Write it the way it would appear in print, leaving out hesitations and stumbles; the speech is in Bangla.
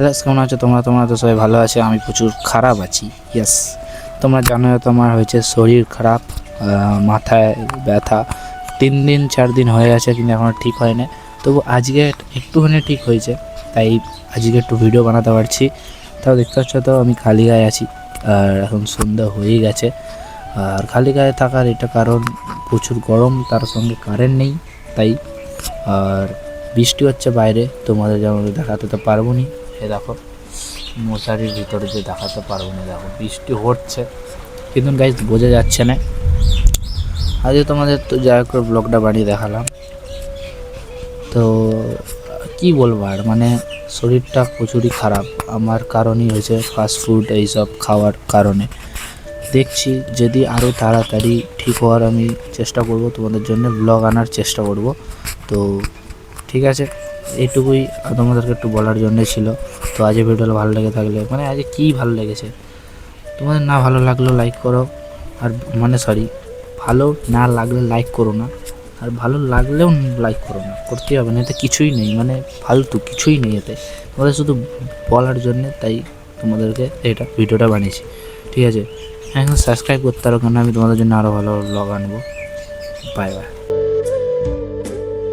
গাইস কেমন আছো তোমরা? তোমরা তো সবাই ভালো আছো, আমি প্রচুর খারাপ আছি। ইয়েস, তোমরা জানো তো আমার হয়েছে শরীর খারাপ, মাথায় ব্যথা 3 দিন 4 দিন হয়ে গেছে, কিন্তু এখনও ঠিক হয় না। তবু আজকে একটুখানি ঠিক হয়েছে, তাই আজকে একটু ভিডিও বানাতে পারছি। তাও দেখতে পাচ্ছ তো আমি খালি গায়ে আছি, আর এখন সন্ধ্যা হয়ে গেছে। আর খালি গায়ে থাকার এটা কারণ প্রচুর গরম, তার সঙ্গে কারেন্ট নেই, তাই। আর বৃষ্টি হচ্ছে বাইরে, তোমাদের যেমন দেখাতে তো পারবো নি। এ দেখো মশারির ভিতরে যে দেখাতে পারবো না, দেখো বৃষ্টি হচ্ছে কিন্তু গাইজ বোঝা যাচ্ছে না। আজকে তোমাদের তো যাই করে ব্লগটা বানিয়ে দেখালাম। তো কি বলবো আর, মানে শরীরটা প্রচুরই খারাপ আমার কারণই হয়েছে, ফাস্টফুড এইসব খাওয়ার কারণে। দেখছি যদি আরও তাড়াতাড়ি ঠিক হওয়ার আমি চেষ্টা করব, তোমাদের জন্য ব্লগ আনার চেষ্টা করব। তো ঠিক আছে, এইটুকুই তোমাদেরকে একটু বলার জন্যই ছিল। তো আজকে ভিডিওটা ভালো লেগে থাকলে, মানে আজকে কী ভালো লেগেছে, তোমাদের না ভালো লাগলেও লাইক করো, আর মানে সরি, ভালো না লাগলে লাইক করো না, আর ভালো লাগলেও লাইক করো না, করতেই হবে না, এতে কিছুই নেই, মানে ফালতু কিছুই নেই এতে, তোমাদের শুধু বলার জন্যে, তাই তোমাদেরকে এটা ভিডিওটা বানিয়েছি। ঠিক আছে, এখন সাবস্ক্রাইব করতে পারো, কেন আমি তোমাদের জন্য আরও ভালো ব্লগ আনবো। Bye bye.